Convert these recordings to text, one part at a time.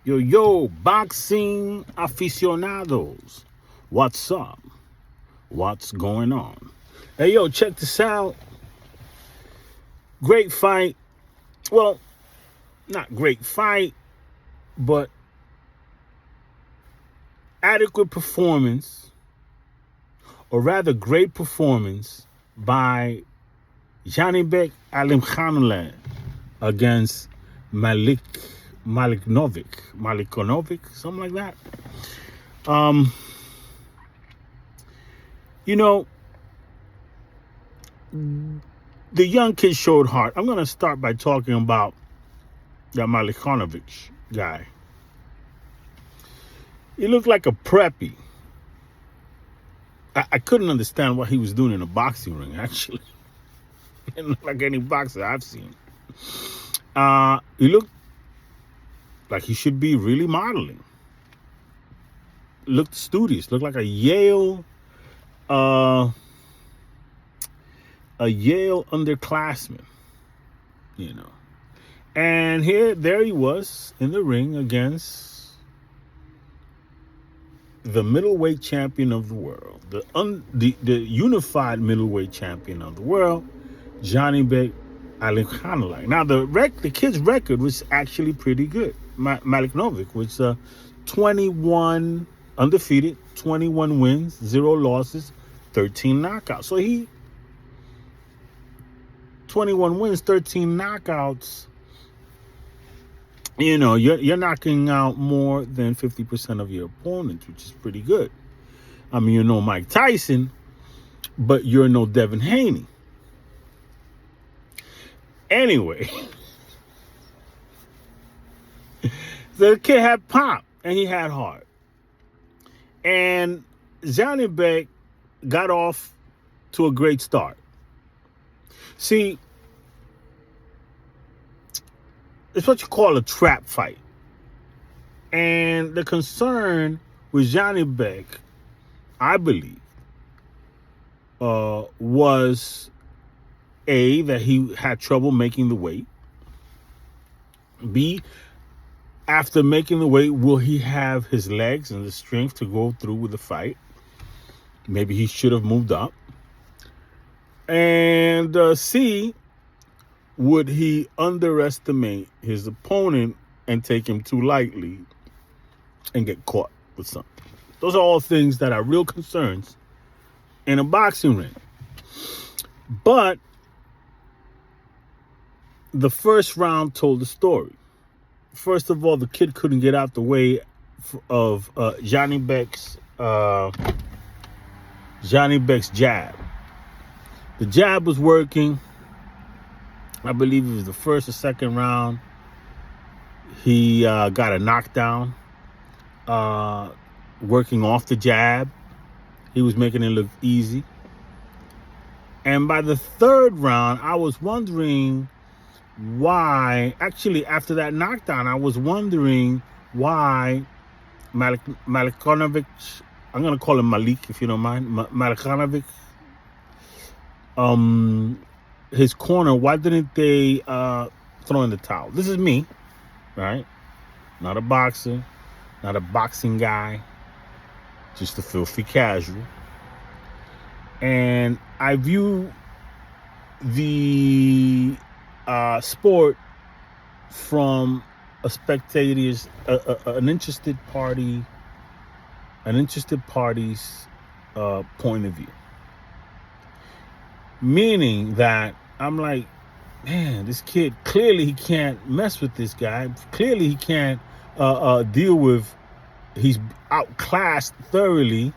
Yo, boxing aficionados. What's up? What's going on? Hey, yo, check this out. Great fight. Well, not great fight, but adequate performance, or rather great performance by Janibek against Malikonovic, something like that. The young kid showed heart. I'm going to start by talking about that Malikonovic guy. He looked like a preppy. I couldn't understand what he was doing in a boxing ring, actually. He didn't look like any boxer I've seen. He looked like he should be really modeling. Looked studious. Looked like a Yale underclassman, And there he was in the ring against the middleweight champion of the world, the Unified Middleweight Champion of the world, Janibek. Now the kid's record was actually pretty good. Malikonovic was 21 undefeated, 21 wins, 0 losses, 13 knockouts. So 21 wins, 13 knockouts. You're knocking out more than 50% of your opponents, which is pretty good. I mean, you're no Mike Tyson, but you're no Devin Haney. Anyway, the kid had pop and he had heart. And Janibek got off to a great start. See, it's what you call a trap fight. And the concern with Janibek, I believe, was A, that he had trouble making the weight. B, after making the weight, will he have his legs and the strength to go through with the fight? Maybe he should have moved up. And C, would he underestimate his opponent and take him too lightly and get caught with something? Those are all things that are real concerns in a boxing ring. But the first round told the story. First of all, the kid couldn't get out the way of Janibek's jab. The jab was working. I believe it was the first or second round. He got a knockdown working off the jab. He was making it look easy. And by the third round, I was wondering why, actually after that knockdown, I was wondering why Malikonovic, I'm going to call him Malik if you don't mind, Malikonovic, his corner, why didn't they throw in the towel? This is me, right? Not a boxer, not a boxing guy, just a filthy casual. And I view the sport from a spectator's, an interested party's point of view. Meaning that I'm like, man, this kid, clearly he can't mess with this guy. Clearly he can't deal with, he's outclassed thoroughly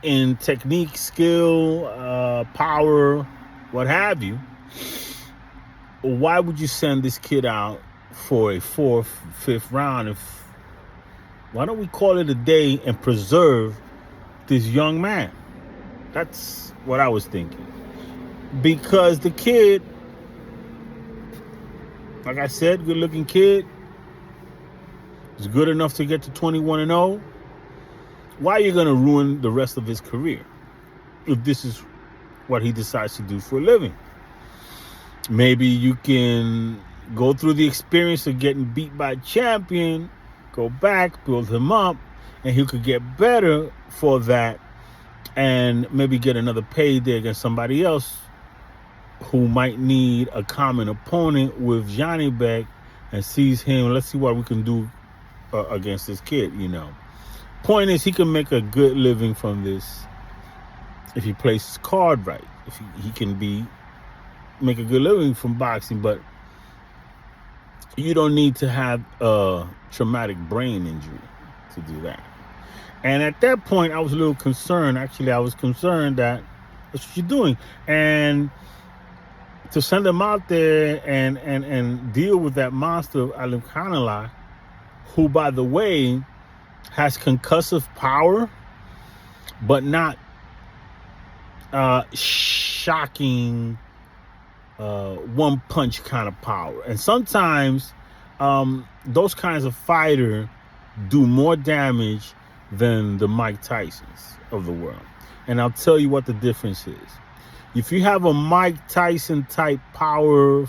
in technique, skill, power, what have you. Why would you send this kid out for a 4th, 5th round? Why don't we call it a day and preserve this young man? That's what I was thinking. Because the kid, like I said, good-looking kid, is good enough to get to 21-0. Why are you going to ruin the rest of his career if this is what he decides to do for a living? Maybe you can go through the experience of getting beat by a champion, go back, build him up, and he could get better for that, and maybe get another payday against somebody else who might need a common opponent with Janibek, and sees him. Let's see what we can do against this kid. Point is, he can make a good living from this if he plays his card right. If he can make a good living from boxing, but you don't need to have a traumatic brain injury to do that. And at that point, I was a little concerned. Actually, I was concerned that that's what you're doing. And to send him out there and deal with that monster of Alimkhanalai, who, by the way, has concussive power, but not shocking one punch kind of power. And sometimes those kinds of fighter do more damage than the Mike Tysons of the world. And I'll tell you what the difference is. If you have a Mike Tyson type power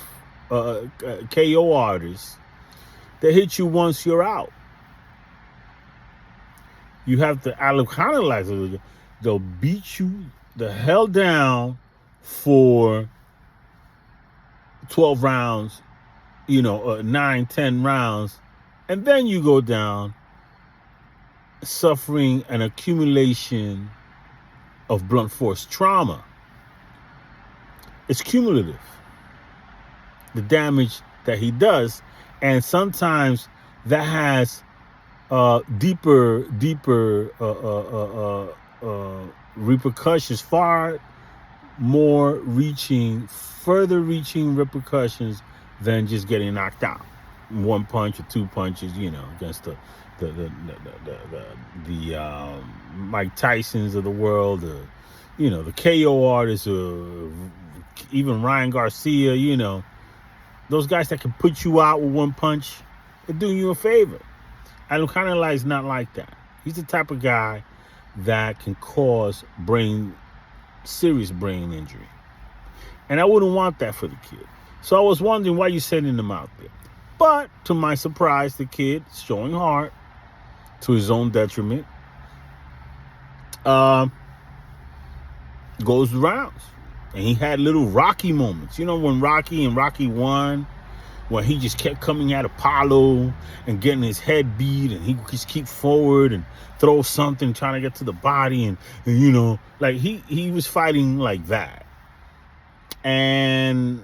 KO artist that hit you once, you're out. You have to Alimkhanalai, they'll beat you the hell down for 12 rounds, 9, 10 rounds, and then you go down suffering an accumulation of blunt force trauma. It's cumulative, the damage that he does, and sometimes that has deeper repercussions, far more further reaching repercussions than just getting knocked out. One punch or two punches, against the Mike Tysons of the world, the KO artists, even Ryan Garcia, those guys that can put you out with one punch, they're doing you a favor. Alimkhanalai is not like that. He's the type of guy that can cause serious brain injury. And I wouldn't want that for the kid. So I was wondering why you're sending him out there. But to my surprise, the kid, showing heart to his own detriment, goes the rounds. And he had little Rocky moments. When Rocky 1, when he just kept coming at Apollo and getting his head beat, and he just keep forward and throw something, trying to get to the body, and like he was fighting like that. And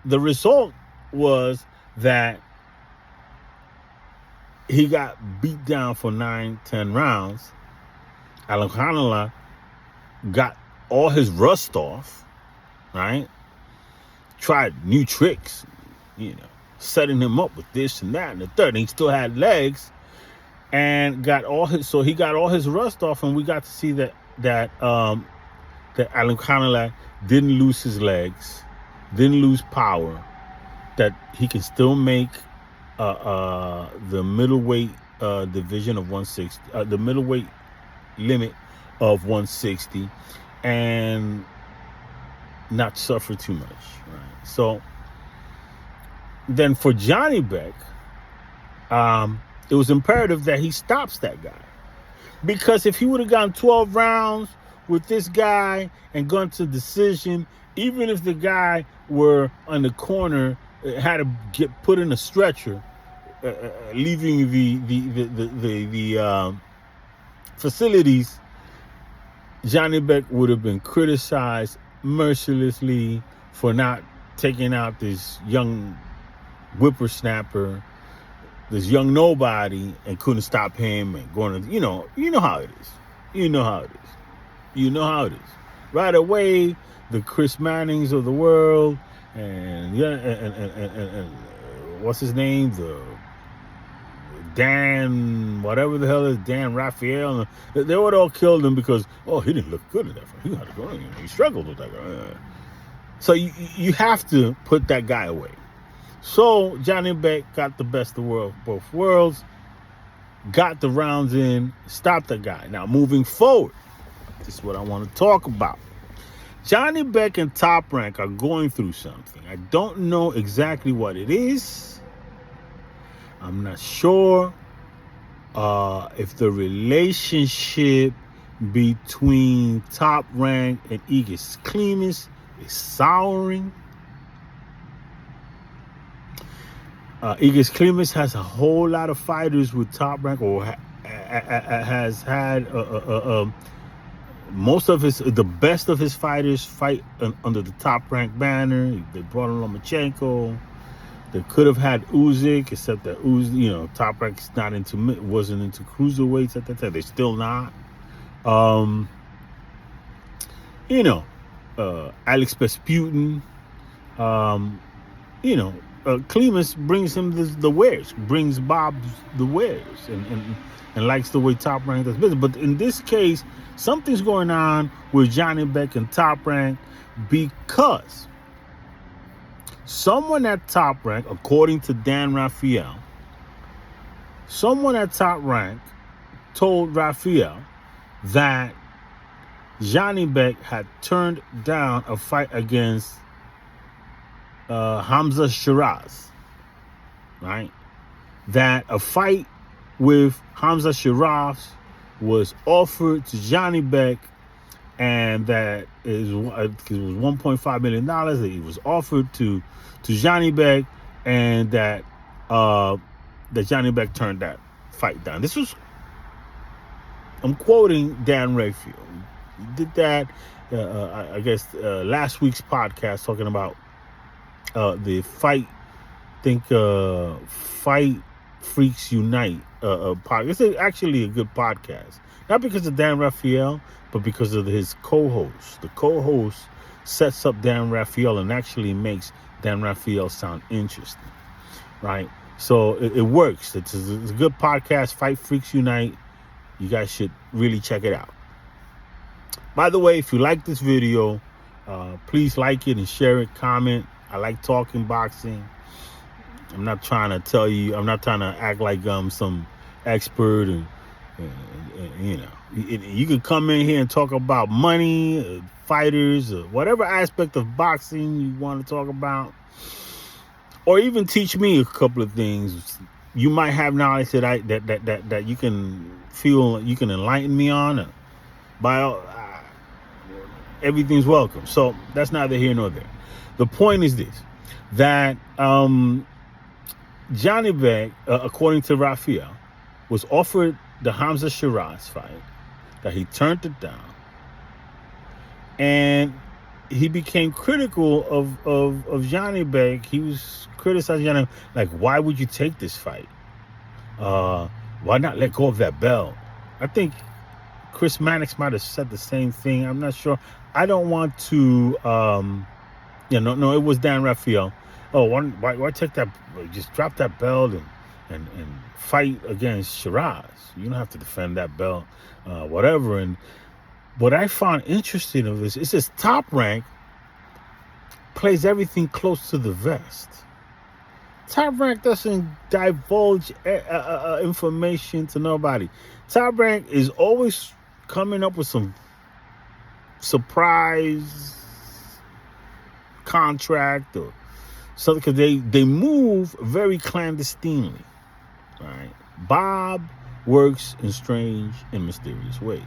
the result was that he got beat down for 9, 10 rounds. Alimkhanalai got all his rust off, right? Tried new tricks, setting him up with this and that and the third. And he still had legs, and so he got all his rust off, and we got to see that Alimkhanalai didn't lose his legs, didn't lose power, that he can still make the middleweight division of 160, the middleweight limit of 160, and not suffer too much, right? So then for Janibek, it was imperative that he stops that guy, because if he would have gone 12 rounds with this guy and gone to decision, even if the guy were on the corner, had to get put in a stretcher, leaving the facilities, Janibek would have been criticized mercilessly for not taking out this young whippersnapper, this young nobody, and couldn't stop him, and going to, you know how it is. You know how it is. Right away, the Chris Mannings of the world, and what's his name, the Dan, whatever the hell is Dan Raphael, they would all kill him because he didn't look good in that fight. He had to go in. He struggled with that guy. So you have to put that guy away. So Janibek got the best of both worlds, got the rounds in, stopped the guy. Now moving forward, this is what I want to talk about. Janibek and Top Rank are going through something. I don't know exactly what it is. I'm not sure if the relationship between Top Rank and Igis Klimas is souring. Igis Klimas has a whole lot of fighters with Top Rank, or has had most of the best of his fighters fight under the Top Rank banner. They brought in Lomachenko. They could have had Usyk, except that Usyk, Top Rank's wasn't into cruiserweights at that time. They're still not. Alex Vesputin. Klimas brings him the wares, brings Bob the wares, and likes the way Top Rank does business. But in this case, something's going on with Janibek and Top Rank, because someone at Top Rank, according to Dan Rafael, someone at Top Rank told Rafael that Janibek had turned down a fight against Hamza Shiraz, right? That a fight with Hamza Shiraz was offered to Janibek, and that it was $1.5 million that he was offered to Janibek, and that Janibek turned that fight down. I'm quoting Dan Rafael. He did that, I guess, last week's podcast, talking about the fight. Fight Freaks Unite podcast. It's actually a good podcast, not because of Dan Rafael, but because of his co-host. The co-host sets up Dan Rafael and actually makes Dan Rafael sound interesting, right? So it works. It's a good podcast, Fight Freaks Unite. You guys should really check it out. By the way, if you like this video, please like it and share it, comment. I like talking boxing. I'm not trying to act like I'm some expert, and you can come in here and talk about money, fighters, or whatever aspect of boxing you want to talk about, or even teach me a couple of things. You might have knowledge that you can feel you can enlighten me on. Everything's welcome. So that's neither here nor there. The point is this: that Janibek, according to Rafael, was offered the Hamza Shiraz fight, that he turned it down, and he became critical of Janibek. He was criticizing Janibek, like, why would you take this fight? Why not let go of that belt? I think Chris Mannix might have said the same thing. I'm not sure. I don't want to. No, it was Dan Rafael. Oh, why take that? Just drop that belt and fight against Shiraz. You don't have to defend that belt, whatever. And what I found interesting of this, it says Top Rank plays everything close to the vest. Top Rank doesn't divulge information to nobody. Top Rank is always coming up with some surprise contract or something, because they move very clandestinely, right? Bob works in strange and mysterious ways,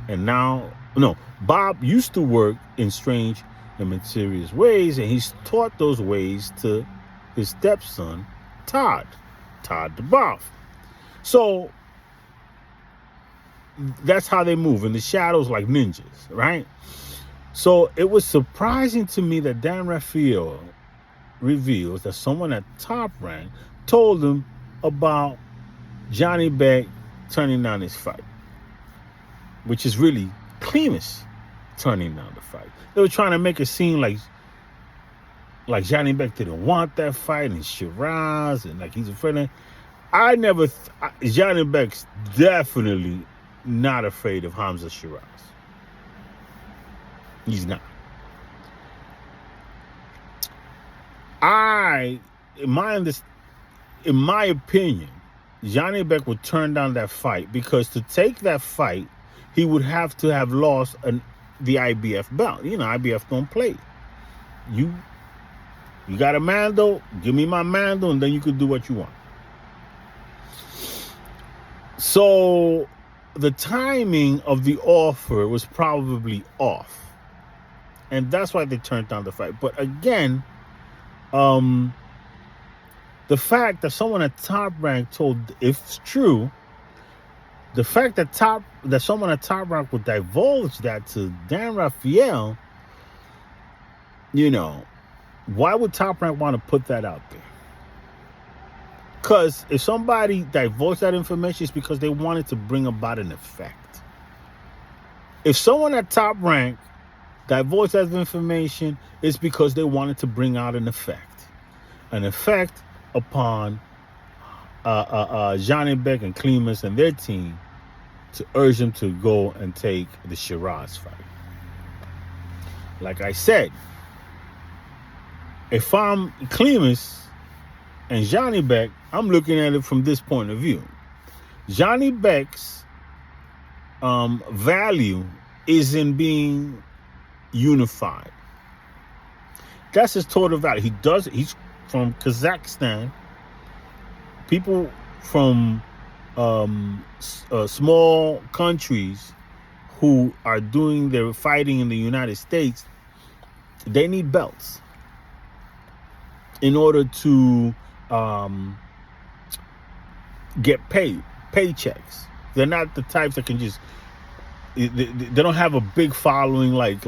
and Bob used to work in strange and mysterious ways, and he's taught those ways to his stepson Todd the Boff. So that's how they move in the shadows, like ninjas, right? So it was surprising to me that Dan Rafael reveals that someone at Top Rank told him about Janibek turning down his fight, which is really Klimas turning down the fight. They were trying to make it seem like Janibek didn't want that fight, and Shiraz, and like he's afraid of. Janibek's definitely not afraid of Hamza Shiraz. He's not. In my opinion, Janibek would turn down that fight, because to take that fight, he would have to have lost the IBF belt. You know, IBF don't play. You got a Mando, give me my Mando, and then you could do what you want. So the timing of the offer was probably off. And that's why they turned down the fight. But again, the fact that someone at Top Rank told, if it's true, the fact that someone at Top Rank would divulge that to Dan Rafael, you know, why would Top Rank want to put that out there? Because if somebody divulged that information, it's because they wanted to bring about an effect. If someone at Top Rank divulged that information, it's because they wanted to bring out an effect upon Janibek and Klimas and their team to urge them to go and take the Shiraz fight. Like I said, if I'm Klimas and Janibek, I'm looking at it from this point of view. Janibek's value is in being unified. That's his total value. He's from Kazakhstan. People from small countries who are doing their fighting in the United States, they need belts in order to get paid, paychecks. They're not the types that can just, they don't have a big following like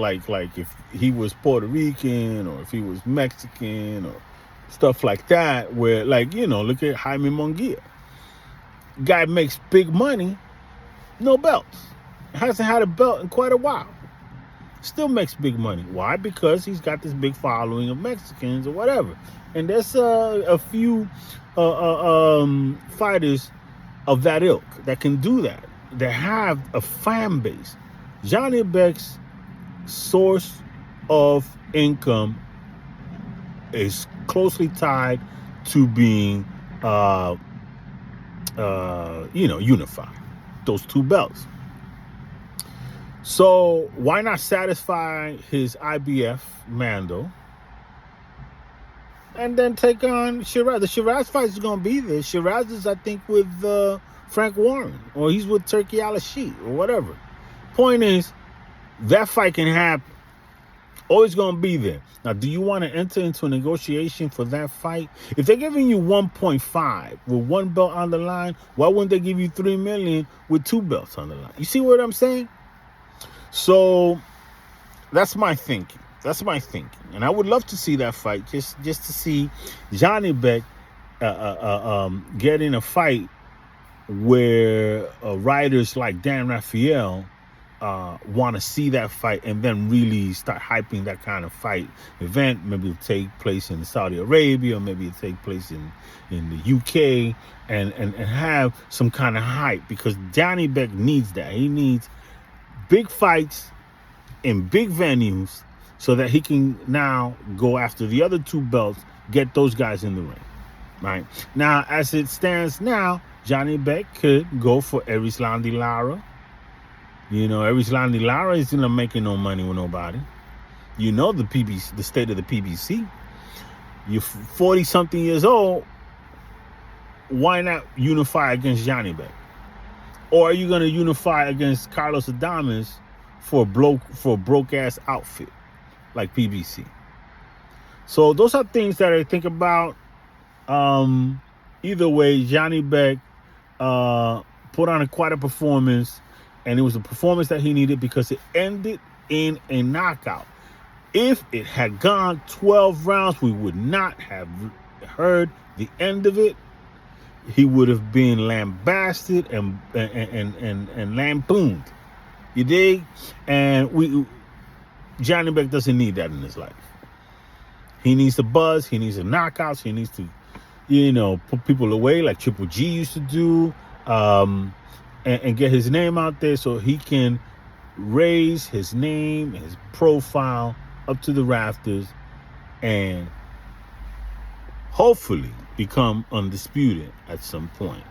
if he was Puerto Rican or if he was Mexican or stuff like that, where, like, you know, look at Jaime Munguia. Guy makes big money, no belts. Hasn't had a belt in quite a while. Still makes big money. Why? Because he's got this big following of Mexicans or whatever. And there's a few fighters of that ilk that can do that, that have a fan base. Janibek's source of income is closely tied to being, unified. Those two belts. So why not satisfy his IBF Mando and then take on Shiraz? The Shiraz fight is going to be there. Shiraz is, I think, with Frank Warren, or he's with Turki Al-Sheet or whatever. Point is, that fight can happen. Always going to be there. Now, do you want to enter into a negotiation for that fight? If they're giving you 1.5 with one belt on the line, why wouldn't they give you $3 million with two belts on the line? You see what I'm saying? So that's my thinking. And I would love to see that fight, just to see Janibek get in a fight where writers like Dan Rafael want to see that fight and then really start hyping that kind of fight event. Maybe it'll take place in Saudi Arabia, or maybe it'll take place in the UK, and have some kind of hype, because Janibek needs that. He needs big fights in big venues so that he can now go after the other two belts, get those guys in the ring. Right? Now, as it stands now, Janibek could go for Erislandy Lara. You know, Erislandy Lara isn't making no money with nobody. You know the PBC, the state of the PBC. You're 40-something years old. Why not unify against Janibek? Or are you going to unify against Carlos Adames for a broke-ass outfit like PBC? So those are things that I think about. Either way, Janibek put on quite a performance, and it was a performance that he needed because it ended in a knockout. If it had gone 12 rounds, we would not have heard the end of it. He would have been lambasted and lampooned. You dig? And Janibek doesn't need that in his life. He needs the buzz. He needs the knockouts. He needs to, put people away like Triple G used to do, and get his name out there so he can raise his name, his profile up to the rafters, and hopefully become undisputed at some point.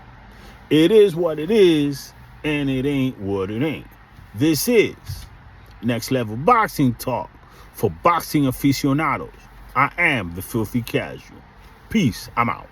It is what it is, and it ain't what it ain't. This is Next Level Boxing Talk for boxing aficionados. I am the Filthy Casual. Peace. I'm out.